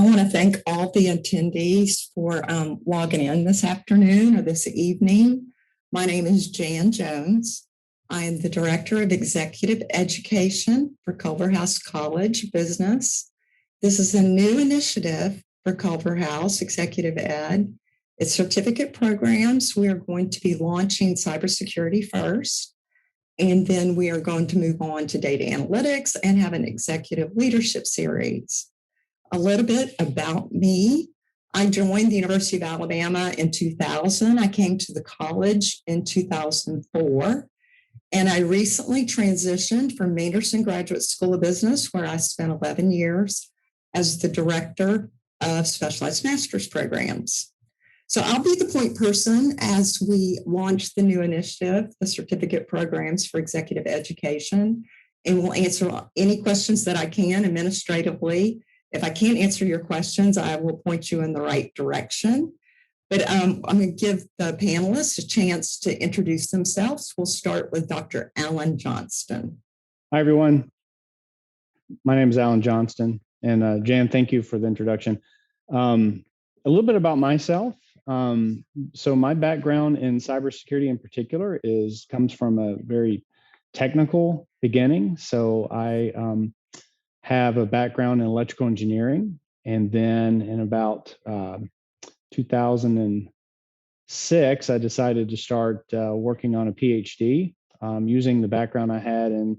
want to thank all the attendees for logging in this afternoon or this evening. My name is Jan Jones. I am the Director of Executive Education for Culverhouse College of Business. This is a new initiative for Culverhouse Executive Ed. It's certificate programs. We are going to be launching cybersecurity first, and then we are going to move on to data analytics and have an executive leadership series. A little bit about me. I joined the University of Alabama in 2000. I came to the college in 2004. And I recently transitioned from Manderson Graduate School of Business, where I spent 11 years as the Director of Specialized Master's Programs. So I'll be the point person as we launch the new initiative, the certificate programs for executive education, and we'll answer any questions that I can administratively. If I can't answer your questions, I will point you in the right direction. But I'm going to give the panelists a chance to introduce themselves. We'll start with Dr. Alan Johnston. Hi, everyone. My name is Alan Johnston. And Jan, thank you for the introduction. A little bit about myself. So my background in cybersecurity in particular comes from a very technical beginning. So I have a background in electrical engineering. And then in about 2006, I decided to start working on a PhD using the background I had in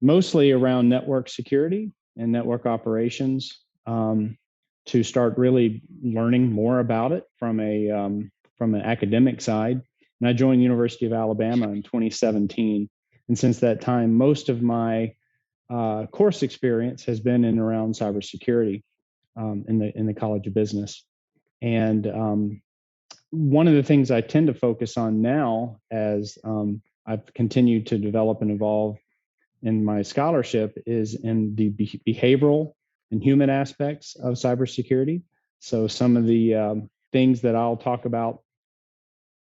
mostly around network security and network operations to start really learning more about it from an academic side. And I joined the University of Alabama in 2017. And since that time, most of my course experience has been in around cybersecurity in the College of Business. And one of the things I tend to focus on now as I've continued to develop and evolve in my scholarship is in the behavioral and human aspects of cybersecurity. So some of the things that I'll talk about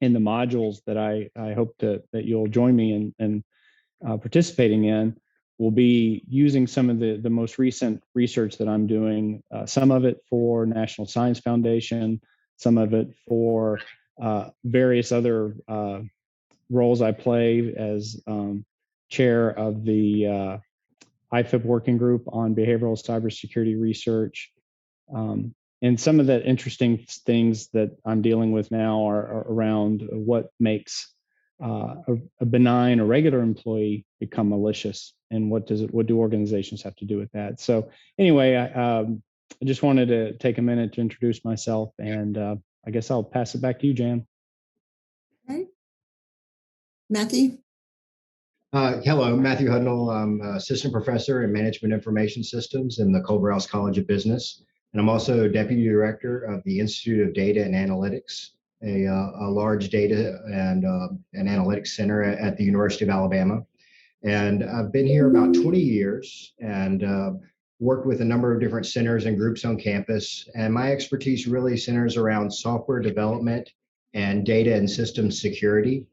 in the modules that I hope that you'll join me in participating in will be using some of the most recent research that I'm doing, some of it for National Science Foundation, some of it for various other roles I play as chair of the IFIP working group on behavioral cybersecurity research. And some of the interesting things that I'm dealing with now are around what makes a benign or regular employee become malicious, and what do organizations have to do with that? So anyway, I just wanted to take a minute to introduce myself, and I guess I'll pass it back to you, Jan. Okay. Matthew? Hello, Matthew Hudnall. I'm Assistant Professor in Management Information Systems in the Culverhouse College of Business. And I'm also Deputy Director of the Institute of Data and Analytics, a large data and analytics center at the University of Alabama. And I've been here about 20 years and worked with a number of different centers and groups on campus. And my expertise really centers around software development and data and systems security.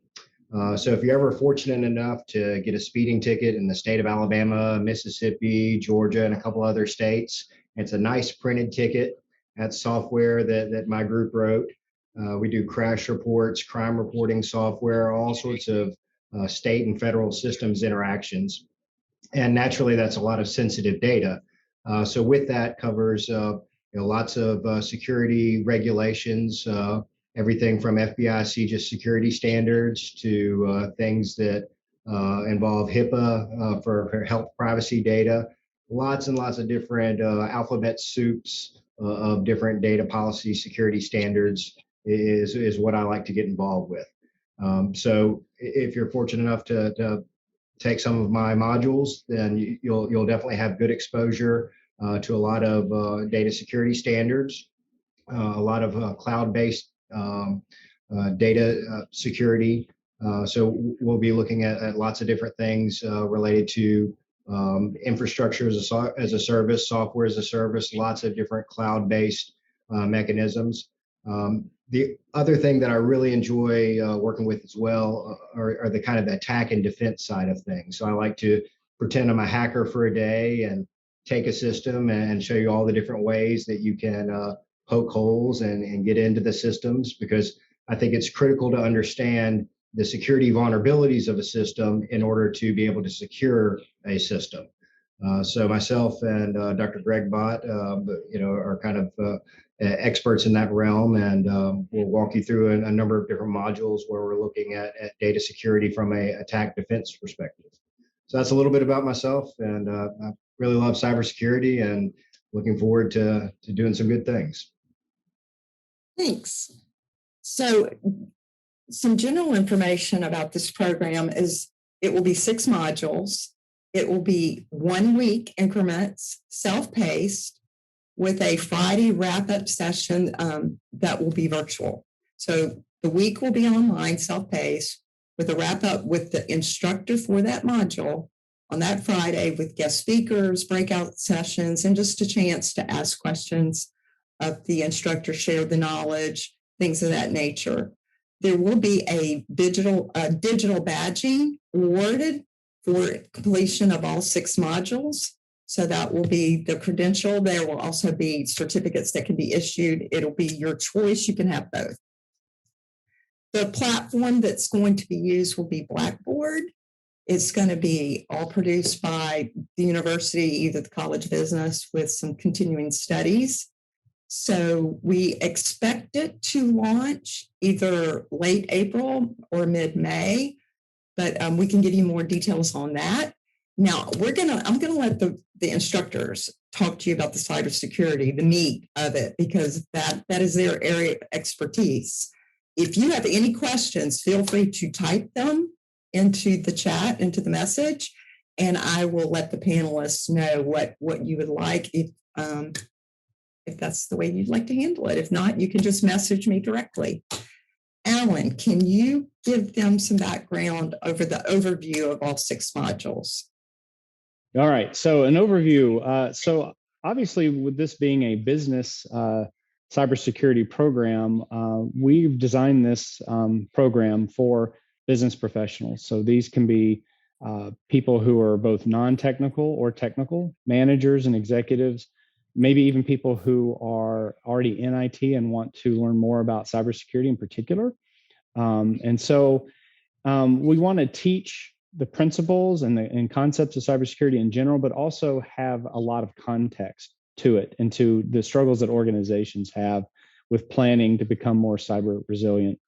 So if you're ever fortunate enough to get a speeding ticket in the state of Alabama, Mississippi, Georgia, and a couple other states, it's a nice printed ticket. That's software that my group wrote. We do crash reports, crime reporting software, all sorts of state and federal systems interactions. And naturally, that's a lot of sensitive data. So with that covers lots of security regulations, everything from FBI CJIS security standards to things that involve HIPAA for health privacy data. Lots and lots of different alphabet soups of different data policy security standards is what I like to get involved with. So if you're fortunate enough to take some of my modules, then you'll definitely have good exposure to a lot of data security standards, a lot of cloud-based data security. So we'll be looking at lots of different things related to infrastructure as a service, software as a service, lots of different cloud-based mechanisms. The other thing that I really enjoy working with as well are the kind of attack and defense side of things. So I like to pretend I'm a hacker for a day and take a system and show you all the different ways that you can poke holes and get into the systems, because I think it's critical to understand the security vulnerabilities of a system in order to be able to secure a system. So myself and Dr. Greg Bott, are kind of experts in that realm, and we'll walk you through a number of different modules where we're looking at data security from a attack defense perspective. So that's a little bit about myself, and I really love cybersecurity and looking forward to doing some good things. Thanks. So some general information about this program is it will be 6 modules. It will be 1 week increments, self-paced, with a Friday wrap-up session that will be virtual. So the week will be online, self-paced, with a wrap-up with the instructor for that module on that Friday, with guest speakers, breakout sessions, and just a chance to ask questions of the instructor, share the knowledge, things of that nature. There will be a digital badging awarded for completion of all 6 modules. So that will be the credential. There will also be certificates that can be issued. It'll be your choice. You can have both. The platform that's going to be used will be Blackboard. It's going to be all produced by the university, either the College of Business with some continuing studies. So we expect it to launch either late April or mid-May, but we can give you more details on that. Now I'm gonna let the instructors talk to you about the cybersecurity, the meat of it, because that is their area of expertise. If you have any questions, feel free to type them into the chat, into the message, and I will let the panelists know what you would like if that's the way you'd like to handle it. If not, you can just message me directly. Alan, can you give them some background over the overview of all 6 modules? All right, so an overview. So obviously, with this being a business cybersecurity program, we've designed this program for business professionals. So these can be people who are both non-technical or technical, managers and executives, maybe even people who are already in IT and want to learn more about cybersecurity in particular. And so we want to teach the principles and concepts of cybersecurity in general, but also have a lot of context to it and to the struggles that organizations have with planning to become more cyber resilient.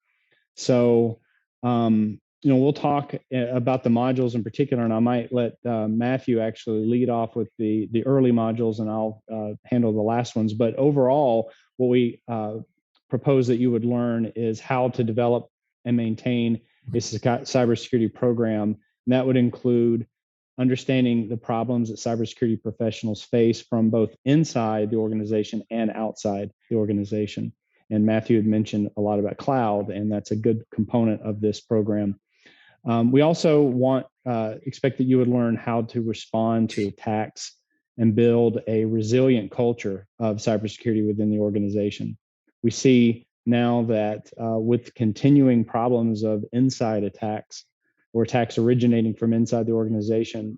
So, we'll talk about the modules in particular, and I might let Matthew actually lead off with the early modules, and I'll handle the last ones. But overall, what we propose that you would learn is how to develop and maintain a cybersecurity program. And that would include understanding the problems that cybersecurity professionals face from both inside the organization and outside the organization. And Matthew had mentioned a lot about cloud, and that's a good component of this program. We also expect that you would learn how to respond to attacks and build a resilient culture of cybersecurity within the organization. We see now that with continuing problems of inside attacks or attacks originating from inside the organization,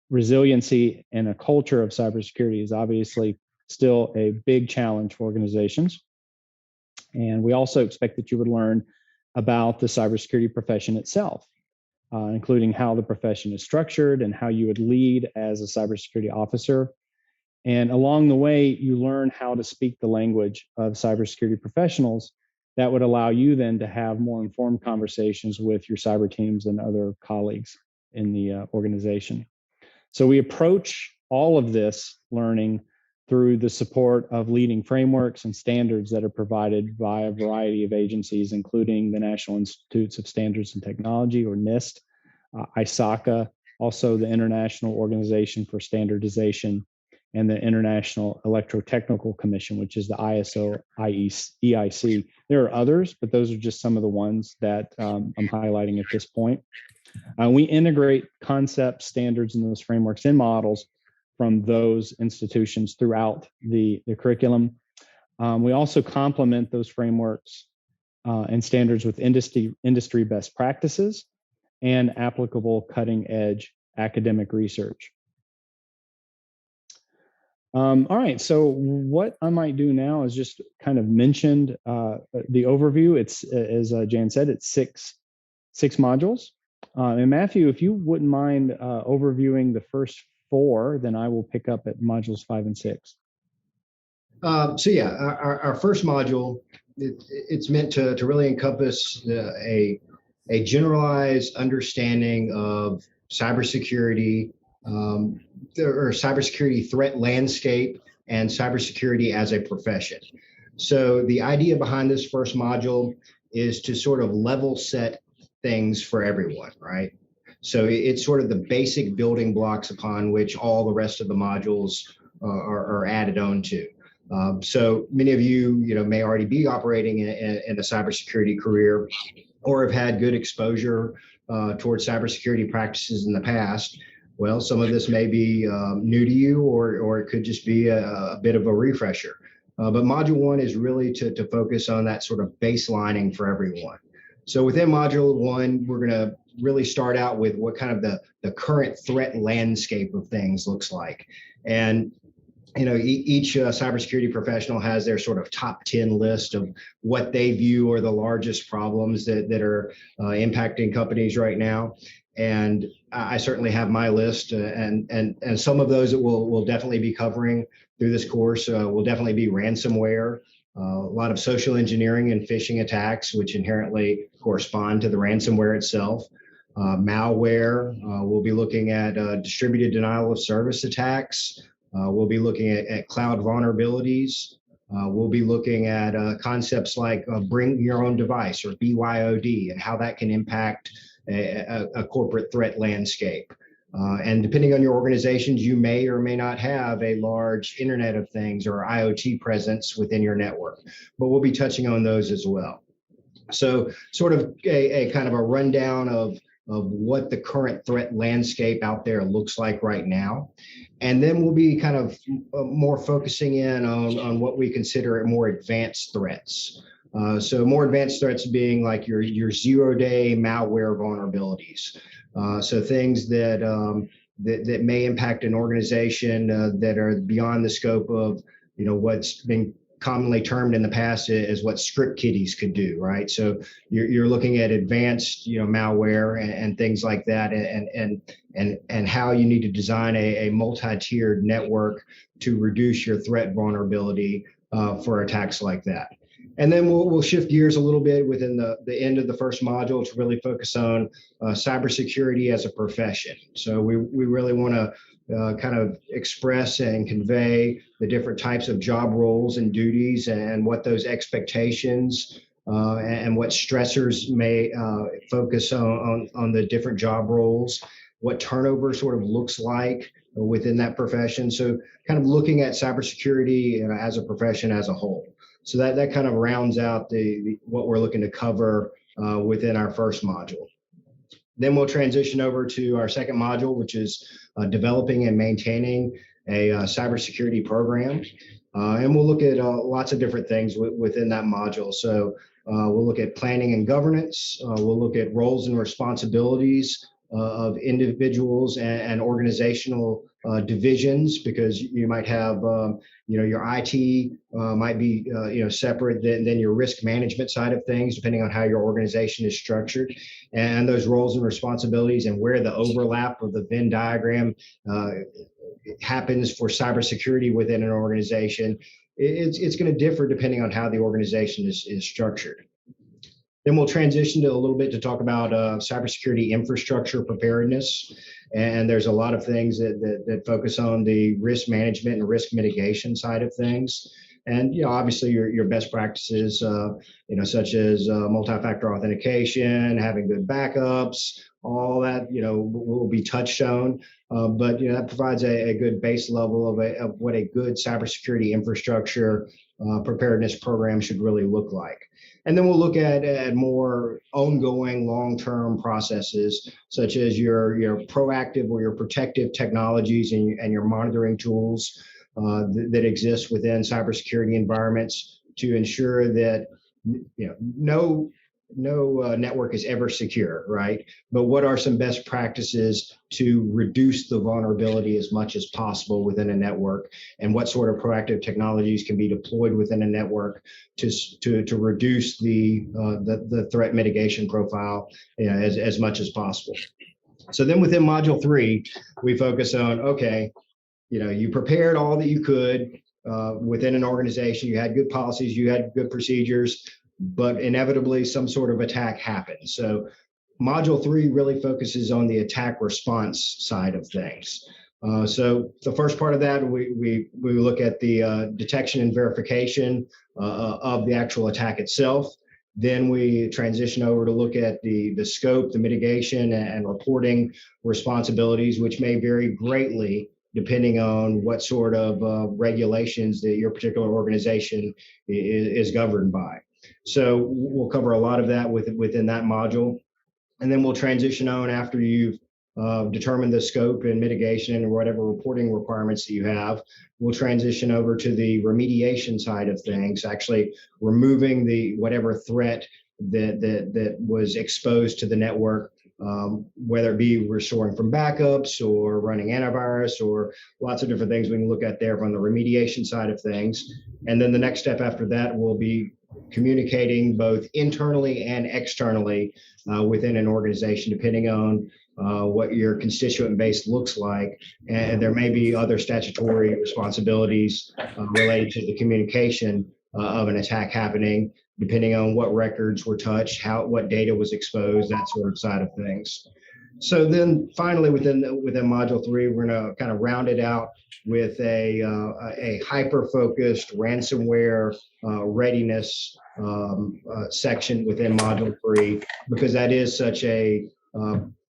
resiliency and a culture of cybersecurity is obviously still a big challenge for organizations. And we also expect that you would learn about the cybersecurity profession itself, including how the profession is structured and how you would lead as a cybersecurity officer. And along the way, you learn how to speak the language of cybersecurity professionals that would allow you then to have more informed conversations with your cyber teams and other colleagues in the organization. So we approach all of this learning through the support of leading frameworks and standards that are provided by a variety of agencies, including the National Institutes of Standards and Technology, or NIST, ISACA, also the International Organization for Standardization, and the International Electrotechnical Commission, which is the ISO EIC. There are others, but those are just some of the ones that I'm highlighting at this point. We integrate concepts, standards, and those frameworks and models from those institutions throughout the curriculum. We also complement those frameworks and standards with industry best practices and applicable cutting-edge academic research. All right. So what I might do now is just kind of mentioned the overview. It's as Jan said, it's six modules. And Matthew, if you wouldn't mind overviewing the first four, then I will pick up at modules 5 and 6. So yeah, our first module, it's meant to really encompass a generalized understanding of cybersecurity, or cybersecurity threat landscape, and cybersecurity as a profession. So the idea behind this first module is to sort of level set things for everyone, right? So it's sort of the basic building blocks upon which all the rest of the modules are added on to. So many of you, may already be operating in a cybersecurity career, or have had good exposure towards cybersecurity practices in the past. Well, some of this may be new to you, or it could just be a bit of a refresher. But module 1 is really to focus on that sort of baselining for everyone. So within module 1, we're going to really start out with what kind of the current threat landscape of things looks like. And each cybersecurity professional has their sort of top 10 list of what they view are the largest problems that are impacting companies right now. And I certainly have my list, and some of those that we'll definitely be covering through this course will definitely be ransomware, a lot of social engineering and phishing attacks, which inherently correspond to the ransomware itself. Malware, we'll be looking at distributed denial of service attacks. We'll be looking at cloud vulnerabilities. We'll be looking at concepts like bring your own device, or BYOD, and how that can impact a corporate threat landscape. And depending on your organizations, you may or may not have a large Internet of Things or IoT presence within your network, but we'll be touching on those as well. So sort of a kind of a rundown of what the current threat landscape out there looks like right now. And then we'll be kind of more focusing in on what we consider more advanced threats. So more advanced threats being like your 0-day malware vulnerabilities. So things that may impact an organization that are beyond the scope of what's been commonly termed in the past as what script kiddies could do, right? So you're looking at advanced, malware and things like that, and how you need to design a multi-tiered network to reduce your threat vulnerability for attacks like that. And then we'll shift gears a little bit within the end of the first module to really focus on cybersecurity as a profession. So we really want to kind of express and convey the different types of job roles and duties, and what those expectations and what stressors may focus on the different job roles, what turnover sort of looks like within that profession. So kind of looking at cybersecurity as a profession as a whole. So that kind of rounds out what we're looking to cover within our first module. Then we'll transition over to our second module, which is developing and maintaining a cybersecurity program. And we'll look at lots of different things within that module. So we'll look at planning and governance. We'll look at roles and responsibilities of individuals and organizational divisions, because you might have, your IT might be, separate than your risk management side of things, depending on how your organization is structured, and those roles and responsibilities, and where the overlap of the Venn diagram happens for cybersecurity within an organization. It's going to differ depending on how the organization is structured. Then we'll transition to a little bit to talk about cybersecurity infrastructure preparedness. And there's a lot of things that focus on the risk management and risk mitigation side of things. And, obviously your best practices, such as multi-factor authentication, having good backups, all that, will be touched on. But, that provides a good base level of what a good cybersecurity infrastructure preparedness program should really look like. And then we'll look at more ongoing long-term processes, such as your proactive or your protective technologies and your monitoring tools that exist within cybersecurity environments to ensure that no network is ever secure, right? But what are some best practices to reduce the vulnerability as much as possible within a network, and what sort of proactive technologies can be deployed within a network to reduce the threat mitigation profile, as much as possible. So then within module 3, we focus on, okay, you prepared all that you could within an organization. You had good policies, you had good procedures, but inevitably some sort of attack happens. So module 3 really focuses on the attack response side of things. So the first part of that, we look at the detection and verification of the actual attack itself. Then we transition over to look at the scope, the mitigation, and reporting responsibilities, which may vary greatly depending on what sort of regulations that your particular organization is governed by. So we'll cover a lot of that within that module. And then we'll transition on after you've determined the scope and mitigation and whatever reporting requirements that you have. We'll transition over to the remediation side of things, actually removing whatever threat that was exposed to the network, whether it be restoring from backups or running antivirus or lots of different things we can look at there from the remediation side of things. And then the next step after that will be communicating both internally and externally within an organization, depending on what your constituent base looks like. And there may be other statutory responsibilities related to the communication of an attack happening, depending on what records were touched, what data was exposed, that sort of side of things. So then finally within module 3, we're going to kind of round it out with a hyper-focused ransomware readiness section within module 3, because that is such a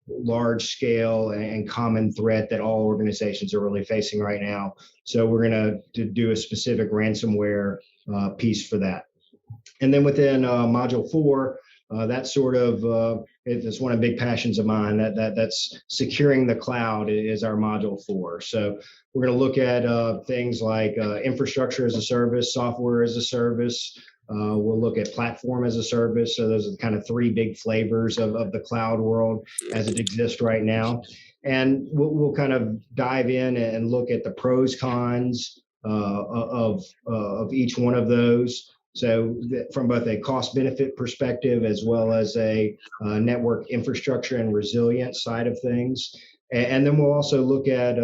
large scale and common threat that all organizations are really facing right now. So we're going to do a specific ransomware piece for that. And then within module 4, that's sort of it's one of the big passions of mine. That's securing the cloud is our module 4. So we're going to look at things like infrastructure as a service, software as a service. We'll look at platform as a service. So those are kind of 3 big flavors of the cloud world as it exists right now. And we'll kind of dive in and look at the pros, cons of each one of those. So from both a cost benefit perspective, as well as a network infrastructure and resilience side of things. And then we'll also look at,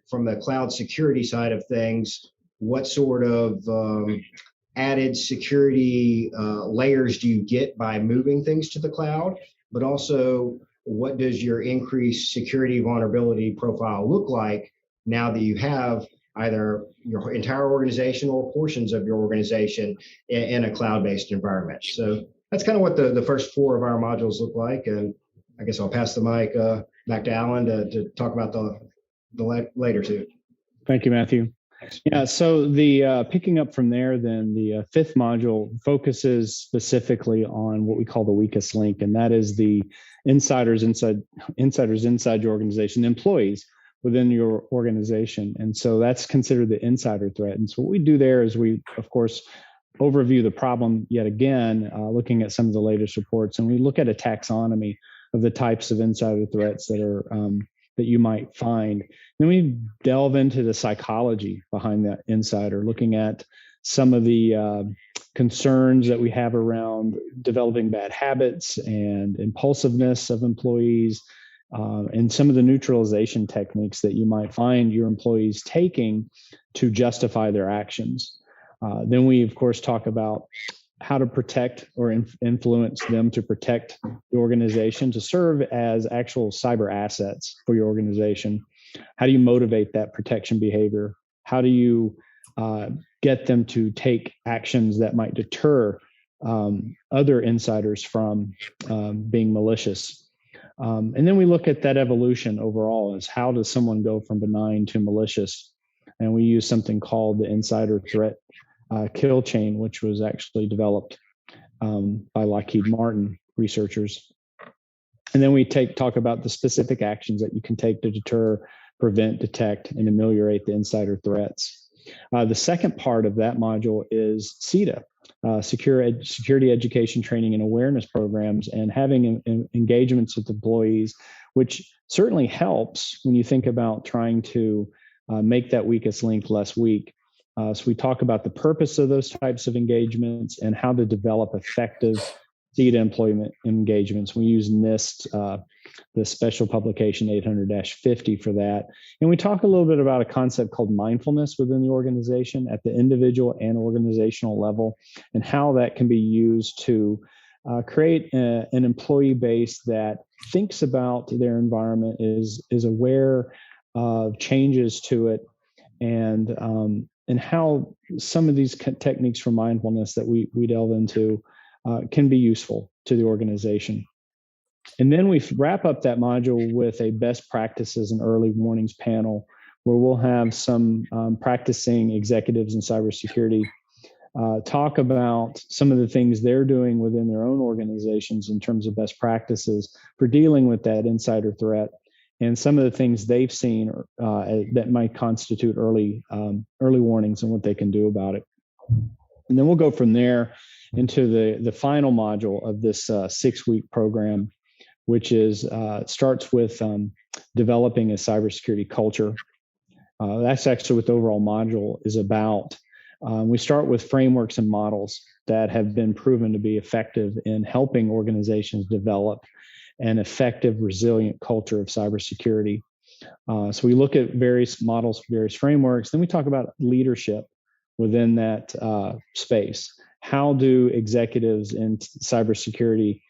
from the cloud security side of things, what sort of added security layers do you get by moving things to the cloud, but also what does your increased security vulnerability profile look like now that you have either your entire organization or portions of your organization in a cloud-based environment. So that's kind of what the first 4 of our modules look like. And I guess I'll pass the mic back to Alan to talk about the later 2. Thank you, Matthew. Yeah, so the picking up from there, then the 5th module focuses specifically on what we call the weakest link, and that is the insiders inside your organization, the employees within your organization. And so that's considered the insider threat. And so what we do there is we, of course, overview the problem yet again, looking at some of the latest reports, and we look at a taxonomy of the types of insider threats that are that you might find. Then we delve into the psychology behind that insider, looking at some of the concerns that we have around developing bad habits and impulsiveness of employees, and some of the neutralization techniques that you might find your employees taking to justify their actions. Then we, of course, talk about how to protect or influence them to protect the organization, to serve as actual cyber assets for your organization. How do you motivate that protection behavior? How do you get them to take actions that might deter other insiders from being malicious? And then we look at that evolution overall, as how does someone go from benign to malicious? And we use something called the insider threat kill chain, which was actually developed by Lockheed Martin researchers. And then we talk about the specific actions that you can take to deter, prevent, detect, and ameliorate the insider threats. The second part of that module is CETA, Security Education Training and Awareness Programs, and having engagements with employees, which certainly helps when you think about trying to make that weakest link less weak. So we talk about the purpose of those types of engagements and how to develop effective CETA employment engagements. We use NIST, the special publication 800-50 for that. And we talk a little bit about a concept called mindfulness within the organization at the individual and organizational level, and how that can be used to create an employee base that thinks about their environment, is aware of changes to it, and how some of these techniques from mindfulness that we delve into can be useful to the organization. And then we wrap up that module with a best practices and early warnings panel, where we'll have some practicing executives in cybersecurity talk about some of the things they're doing within their own organizations in terms of best practices for dealing with that insider threat, and some of the things they've seen that might constitute early warnings and what they can do about it. And then we'll go from there into the final module of this 6-week program, which is starts with developing a cybersecurity culture. That's actually what the overall module is about. We start with frameworks and models that have been proven to be effective in helping organizations develop an effective, resilient culture of cybersecurity. So we look at various models, various frameworks. Then we talk about leadership within that space. How do executives in cybersecurity,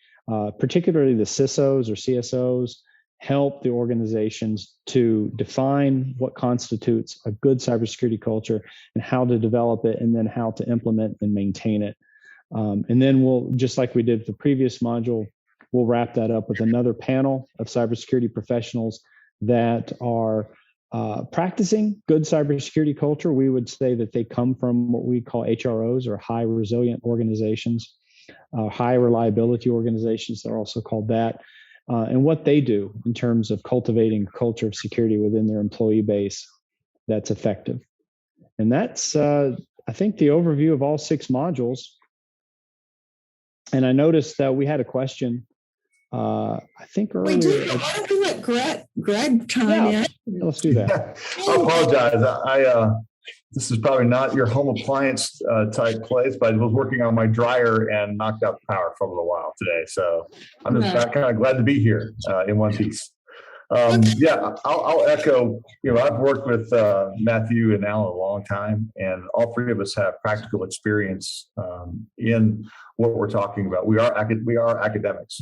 particularly the CISOs or CSOs, help the organizations to define what constitutes a good cybersecurity culture and how to develop it, and then how to implement and maintain it. And then we'll, just like we did the previous module, we'll wrap that up with another panel of cybersecurity professionals that are practicing good cybersecurity culture. We would say that they come from what we call HROs, or high resilient organizations, high reliability organizations. They're also called that. And what they do in terms of cultivating a culture of security within their employee base that's effective. And that's, I think, the overview of all 6 modules. And I noticed that we had a question, I think earlier. We do. Why don't we let Greg chime in? Let's do that. I apologize. This is probably not your home appliance type place, but I was working on my dryer and knocked out the power for a little while today. So I'm just kind of glad to be here in one piece. Yeah, I'll echo, I've worked with Matthew and Alan a long time, and all 3 of us have practical experience in what we're talking about. We are academics.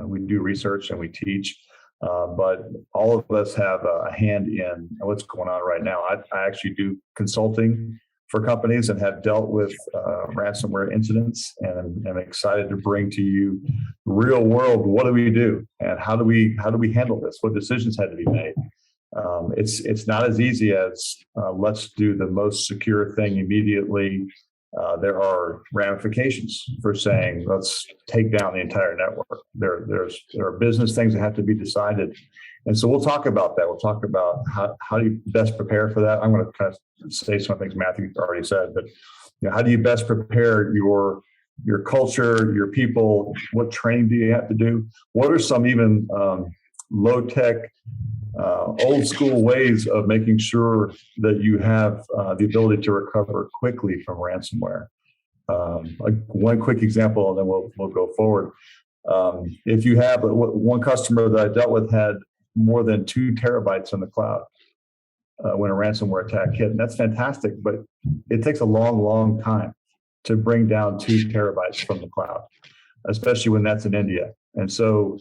We do research and we teach. But all of us have a hand in what's going on right now. I actually do consulting for companies and have dealt with ransomware incidents, and I'm excited to bring to you real world. What do we do, and how do we handle this? What decisions had to be made? It's not as easy as let's do the most secure thing immediately. There are ramifications for saying let's take down the entire network. There are business things that have to be decided, and so we'll talk about that. We'll talk about how do you best prepare for that. I'm going to kind of say some things Matthew already said, but how do you best prepare your culture, your people? What training do you have to do? What are some even low tech, old school ways of making sure that you have the ability to recover quickly from ransomware? One quick example, and then we'll go forward. If you have one customer that I dealt with had more than 2 terabytes in the cloud when a ransomware attack hit, and that's fantastic, but it takes a long time to bring down 2 terabytes from the cloud, especially when that's in India. And so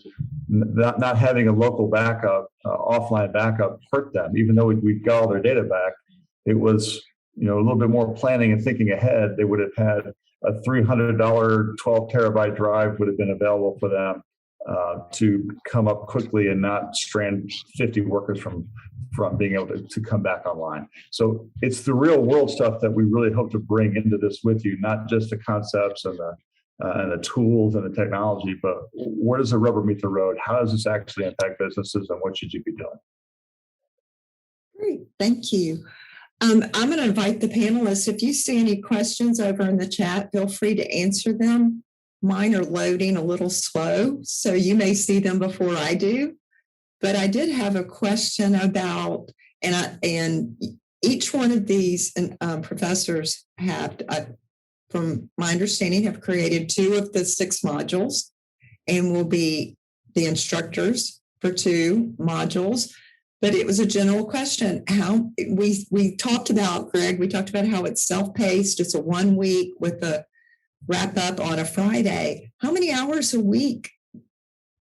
not having a local backup, offline backup hurt them. Even though we got all their data back, it was a little bit more planning and thinking ahead. They would have had a $300 12 terabyte drive would have been available for them to come up quickly and not strand 50 workers from being able to come back online. So it's the real world stuff that we really hope to bring into this with you, not just the concepts and the tools and the technology, but where does the rubber meet the road? How does this actually impact businesses, and what should you be doing? Great, thank you. I'm going to invite the panelists. If you see any questions over in the chat, feel free to answer them. Mine are loading a little slow, so you may see them before I do. But I did have a question about, and each one of these professors have, from my understanding, have created 2 of the 6 modules and will be the instructors for 2 modules. But it was a general question. How we talked about, Greg, we talked about how it's self-paced. It's a 1 week with a wrap up on a Friday. How many hours a week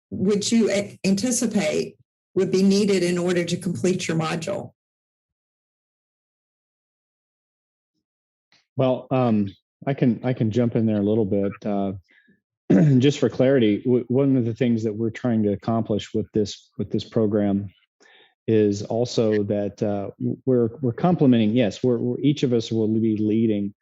would you anticipate would be needed in order to complete your module? Well, I can jump in there a little bit. Just for clarity, one of the things that we're trying to accomplish with this program is also that we're complementing. Yes, we're each of us will be leading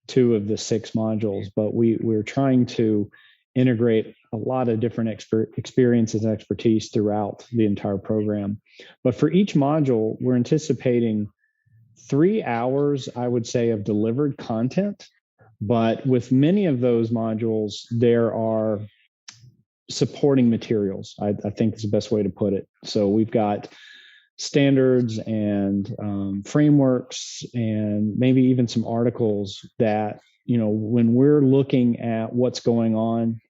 2 of the 6 modules, but we're trying to integrate a lot of different experiences and expertise throughout the entire program. But for each module, we're anticipating 3 hours, I would say, of delivered content. But with many of those modules, there are supporting materials. I think is the best way to put it. So we've got standards and frameworks and maybe even some articles that, when we're looking at what's going on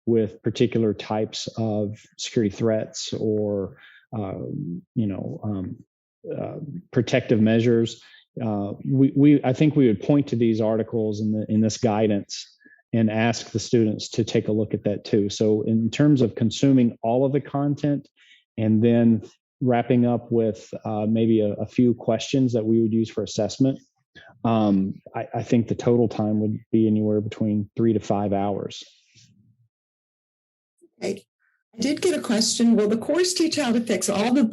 with particular types of security threats or, protective measures, I think we would point to these articles in this guidance and ask the students to take a look at that too. So in terms of consuming all of the content and then wrapping up with maybe a few questions that we would use for assessment, I think the total time would be anywhere between 3 to 5 hours. Okay. I did get a question. Will the course teach how to fix all the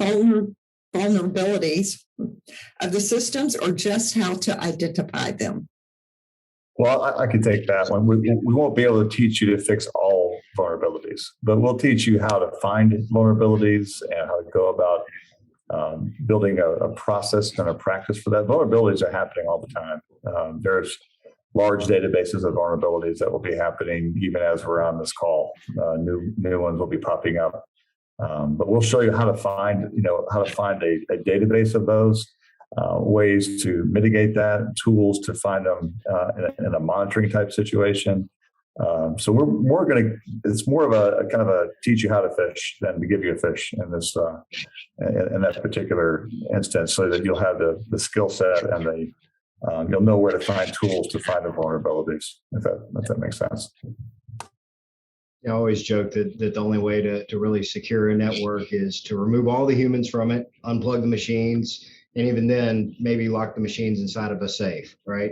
vulnerabilities of the systems or just how to identify them? Well, I can take that one. We won't be able to teach you to fix all vulnerabilities, but we'll teach you how to find vulnerabilities and how to go about building a process and a practice for that. Vulnerabilities are happening all the time. There's large databases of vulnerabilities that will be happening even as we're on this call. New ones will be popping up. But we'll show you how to find, a database of those, ways to mitigate that, tools to find them in a monitoring type situation. So it's more of a kind of a teach you how to fish than to give you a fish in this, in that particular instance, so that you'll have the skill set and you'll know where to find tools to find the vulnerabilities, if that makes sense. I always joke that the only way to really secure a network is to remove all the humans from it, unplug the machines, and even then maybe lock the machines inside of a safe, right?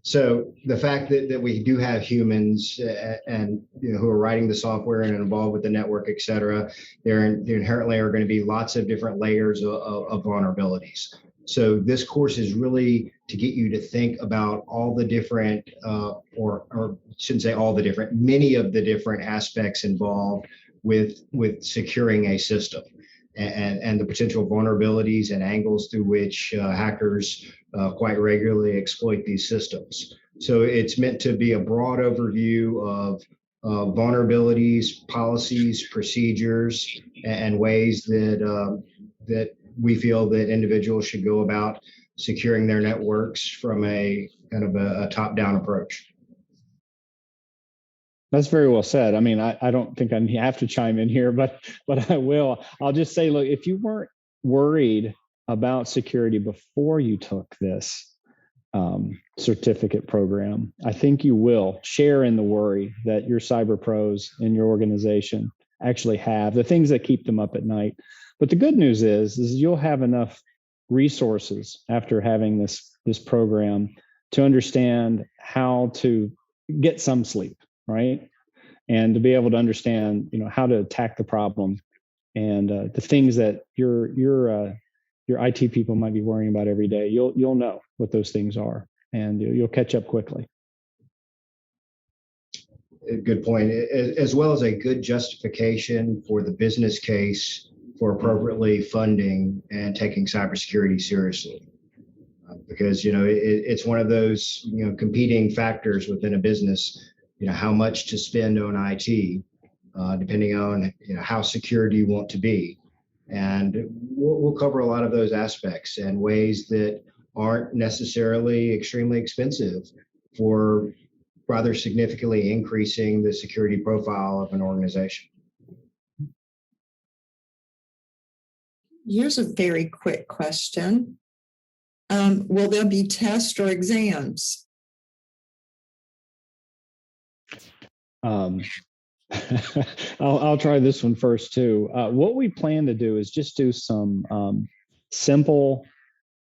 So the fact that we do have humans and who are writing the software and involved with the network, et cetera, there inherently are going to be lots of different layers of vulnerabilities. So this course is really to get you to think about all the different, or shouldn't say all the different, many of the different aspects involved with securing a system and the potential vulnerabilities and angles through which hackers quite regularly exploit these systems. So it's meant to be a broad overview of vulnerabilities, policies, procedures, and ways that we feel that individuals should go about securing their networks from a kind of a top-down approach. That's very well said. I mean, I don't think I have to chime in here, but I will. I'll just say, look, if you weren't worried about security before you took this certificate program, I think you will share in the worry that your cyber pros in your organization actually have, the things that keep them up at night. But the good news is you'll have enough resources after having this program to understand how to get some sleep, right? And to be able to understand, how to attack the problem and the things that your IT people might be worrying about every day. You'll know what those things are, and you'll catch up quickly. Good point. As well as a good justification for the business case for appropriately funding and taking cybersecurity seriously. because it's one of those competing factors within a business. How much to spend on IT, depending on how secure do you want to be, and we'll cover a lot of those aspects and ways that aren't necessarily extremely expensive for rather significantly increasing the security profile of an organization. Here's a very quick question. Will there be tests or exams? I'll try this one first too. What we plan to do is just do some simple,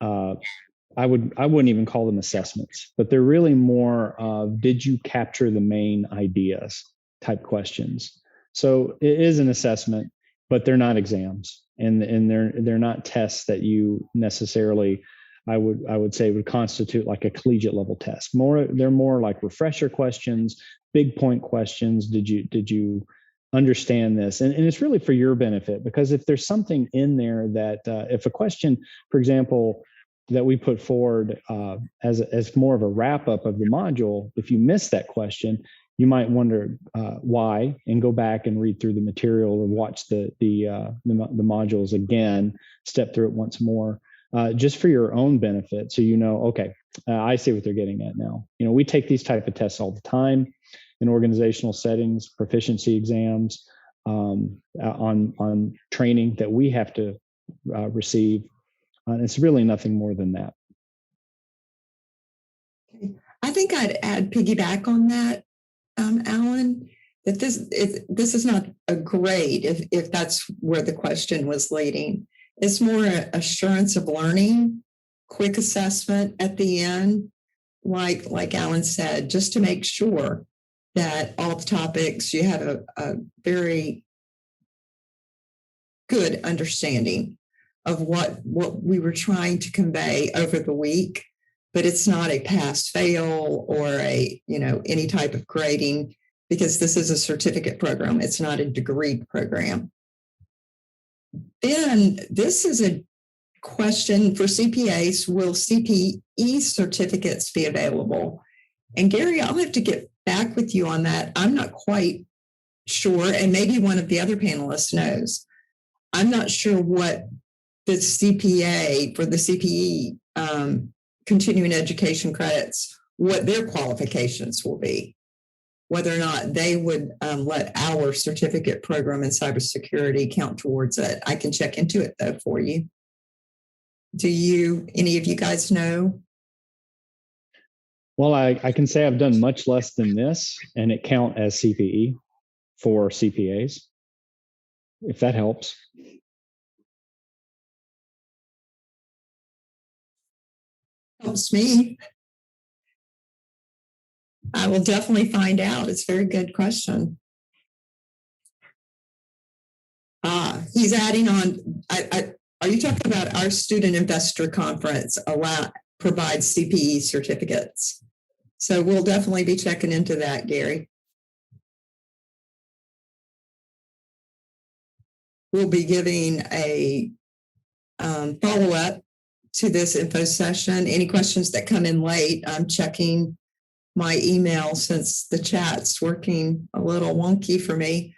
I wouldn't even call them assessments, but they're really more of, did you capture the main ideas type questions. So it is an assessment, but they're not exams, and they're not tests that you necessarily, I would say, would constitute like a collegiate level test. They're more like refresher questions, big point questions. Did you understand this? And it's really for your benefit, because if there's something in there that if a question, for example, that we put forward as more of a wrap up of the module, if you miss that question, you might wonder why, and go back and read through the material or watch the modules again, step through it once more, just for your own benefit. So okay, I see what they're getting at now. We take these type of tests all the time in organizational settings, proficiency exams, on training that we have to receive. It's really nothing more than that. I think I'd add piggyback on that, Alan, that this is not a grade if that's where the question was leading. It's more assurance of learning, quick assessment at the end, like Alan said, just to make sure that all the topics, you have a very good understanding of what we were trying to convey over the week, but it's not a pass fail or any type of grading, because this is a certificate program. It's not a degree program. Then this is a question for CPAs. Will CPE certificates be available? And Gary, I'll have to get back with you on that. I'm not quite sure, and maybe one of the other panelists knows. I'm not sure what the CPA for the CPE continuing education credits, what their qualifications will be, whether or not they would let our certificate program in cybersecurity count towards it. I can check into it though for you. Do any of you guys know? Well, I can say I've done much less than this, and it count as CPE for CPAs, if that helps. Helps me. I will definitely find out. It's a very good question. He's adding on. Are you talking about our student investor conference provides CPE certificates? So we'll definitely be checking into that, Gary. We'll be giving a follow-up to this info session. Any questions that come in late, I'm checking my email since the chat's working a little wonky for me.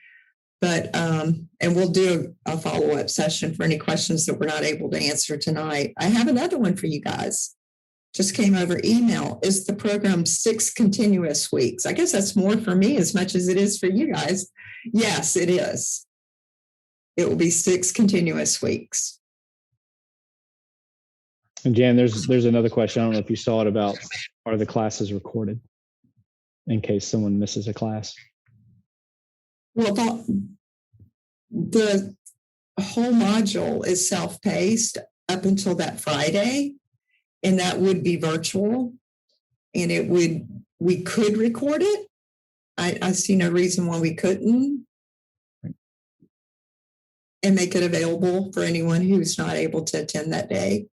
But and we'll do a follow-up session for any questions that we're not able to answer tonight. I have another one for you guys. Just came over email. Is the program 6 continuous weeks? I guess that's more for me as much as it is for you guys. Yes, it is. It will be 6 continuous weeks. And Jan, there's another question. I don't know if you saw it about, are the classes recorded in case someone misses a class? Well, the whole module is self-paced up until that Friday, and that would be virtual, and we could record it. I see no reason why we couldn't, and make it available for anyone who's not able to attend that day.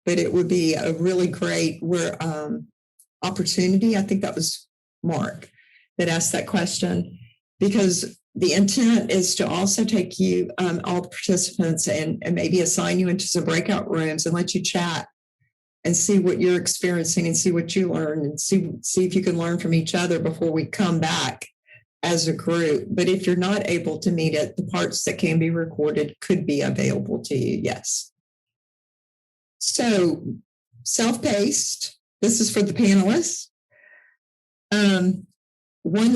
But it would be a really great opportunity. I think that was Mark that asked that question, because the intent is to also take you, all the participants, and maybe assign you into some breakout rooms and let you chat and see what you're experiencing and see what you learn and see if you can learn from each other before we come back as a group. But if you're not able to meet it, the parts that can be recorded could be available to you. Yes. So self-paced. This is for the panelists. 1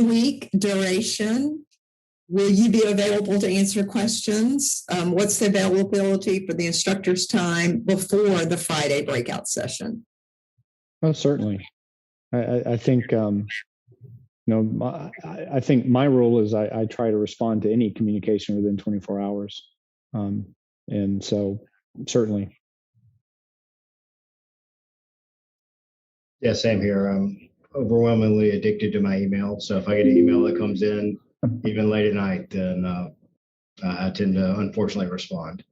week duration. Will you be available to answer questions? What's the availability for the instructor's time before the Friday breakout session? Oh, certainly. I think, I think my rule is I try to respond to any communication within 24 hours. And so certainly. Yeah, same here. I'm overwhelmingly addicted to my email. So if I get an email that comes in even late at night, then I tend to unfortunately respond.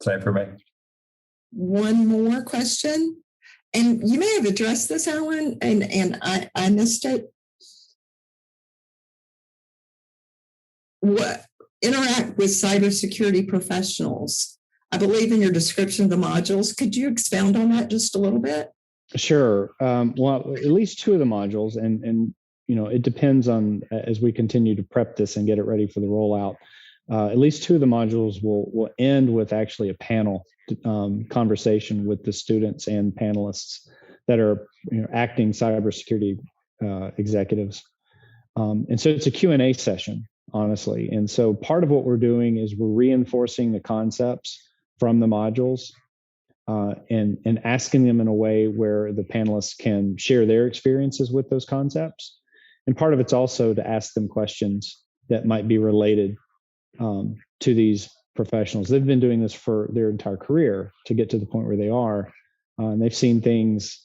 Same for me. One more question, and you may have addressed this, Alan, and I missed it. What interact with cybersecurity professionals? I believe in your description of the modules. Could you expound on that just a little bit? Sure. Well, at least 2 of the modules, and it depends on as we continue to prep this and get it ready for the rollout. At least 2 of the modules will end with actually a panel conversation with the students and panelists that are acting cybersecurity executives. And so it's a Q&A session, honestly. And so part of what we're doing is we're reinforcing the concepts from the modules and asking them in a way where the panelists can share their experiences with those concepts. And part of it's also to ask them questions that might be related to these professionals. They've been doing this for their entire career to get to the point where they are. And they've seen things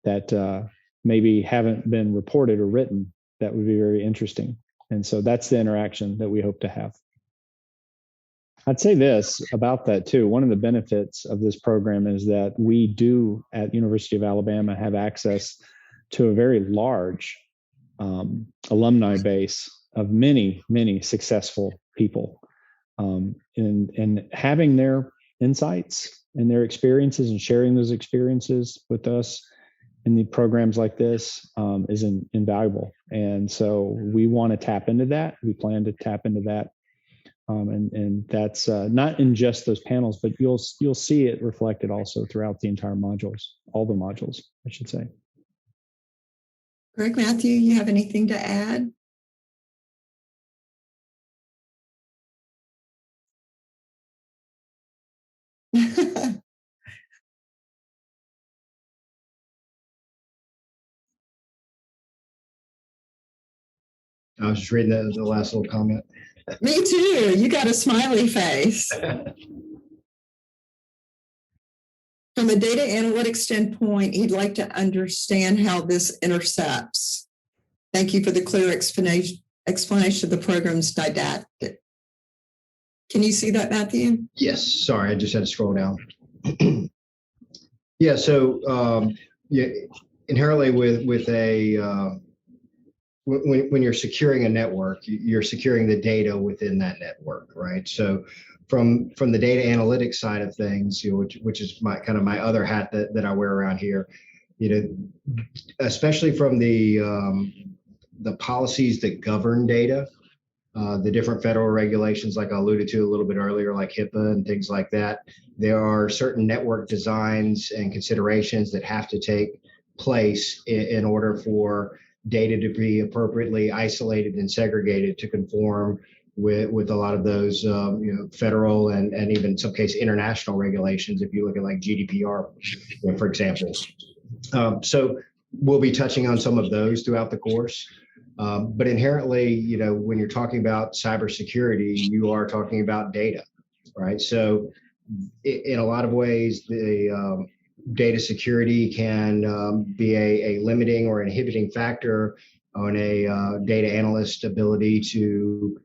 that maybe haven't been reported or written that would be very interesting. And so that's the interaction that we hope to have. I'd say this about that too. One of the benefits of this program is that we do at University of Alabama have access to a very large alumni base of many, many successful people. And having their insights and their experiences and sharing those experiences with us in the programs like this is invaluable. And so we want to tap into that. We plan to tap into that. And that's not in just those panels, but you'll see it reflected also throughout the entire modules, all the modules, I should say. Greg, Matthew, you have anything to add? I was just reading the last little comment. Me too. You got a smiley face. From a data analytics standpoint, he'd like to understand how this intercepts. Thank you for the clear explanation of the program's didactic. Can you see that, Matthew? Yes. Sorry, I just had to scroll down. Yeah. So inherently with a when you're securing a network, you're securing the data within that network, right? So from the data analytics side of things, which is my other hat that I wear around here, especially from the policies that govern data, the different federal regulations, like I alluded to a little bit earlier, like HIPAA and things like that. There are certain network designs and considerations that have to take place in order for data to be appropriately isolated and segregated to conform with a lot of those federal and even in some case international regulations. If you look at like GDPR, for example. So we'll be touching on some of those throughout the course. But inherently, when you're talking about cybersecurity, you are talking about data, right? So in a lot of ways, the data security can be a limiting or inhibiting factor on a data analyst's ability to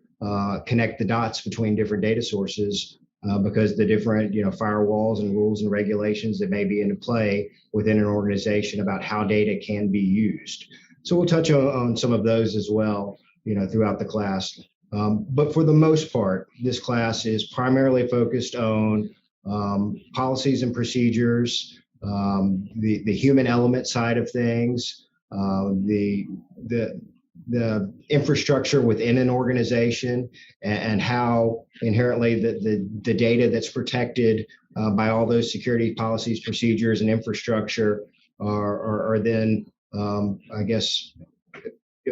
connect the dots between different data sources because the different firewalls and rules and regulations that may be into play within an organization about how data can be used. So we'll touch on some of those as well, throughout the class. But for the most part, this class is primarily focused on policies and procedures, the human element side of things, the infrastructure within an organization, and how inherently the data that's protected by all those security policies, procedures, and infrastructure are then, I guess,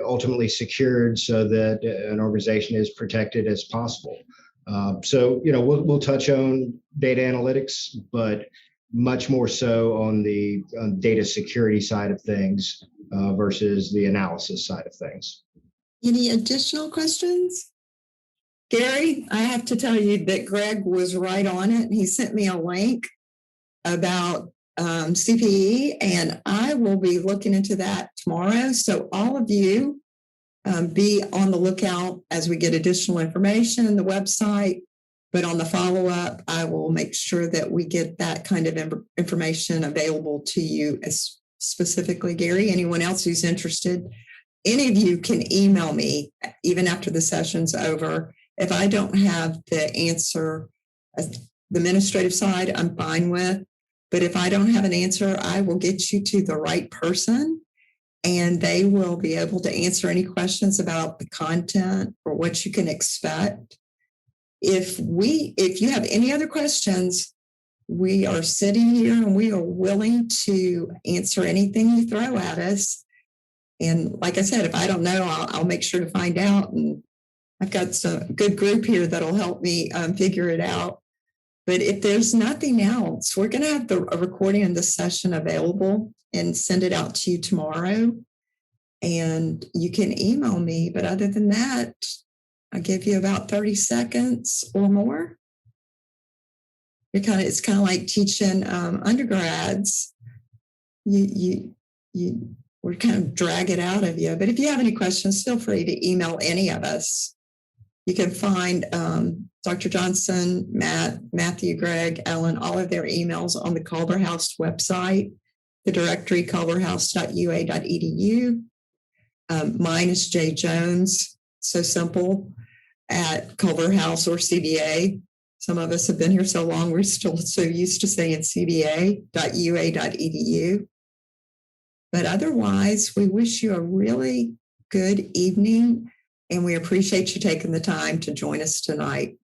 ultimately secured so that an organization is protected as possible. So, we'll touch on data analytics, but much more so on the data security side of things versus the analysis side of things. Any additional questions? Gary, I have to tell you that Greg was right on it. He sent me a link about CPE, and I will be looking into that tomorrow. So all of you be on the lookout as we get additional information on the website. But on the follow-up, I will make sure that we get that kind of information available to you, as specifically, Gary. Anyone else who's interested, any of you can email me even after the session's over. If I don't have the answer, the administrative side, I'm fine with. But if I don't have an answer, I will get you to the right person, and they will be able to answer any questions about the content or what you can expect. If you have any other questions, we are sitting here and we are willing to answer anything you throw at us. And like I said, if I don't know, I'll make sure to find out. And I've got some good group here that'll help me figure it out. But if there's nothing else, we're going to have a recording of the session available and send it out to you tomorrow. And you can email me. But other than that, I'll give you about 30 seconds or more. It's kind of like teaching undergrads. We're kind of drag it out of you. But if you have any questions, feel free to email any of us. You can find Dr. Johnston, Matt, Matthew, Greg, Ellen, all of their emails on the Culverhouse website, the directory culverhouse.ua.edu. Mine is J. Jones, so simple, at Culverhouse or CBA. Some of us have been here so long, we're still so used to saying cba.ua.edu. But otherwise, we wish you a really good evening, and we appreciate you taking the time to join us tonight.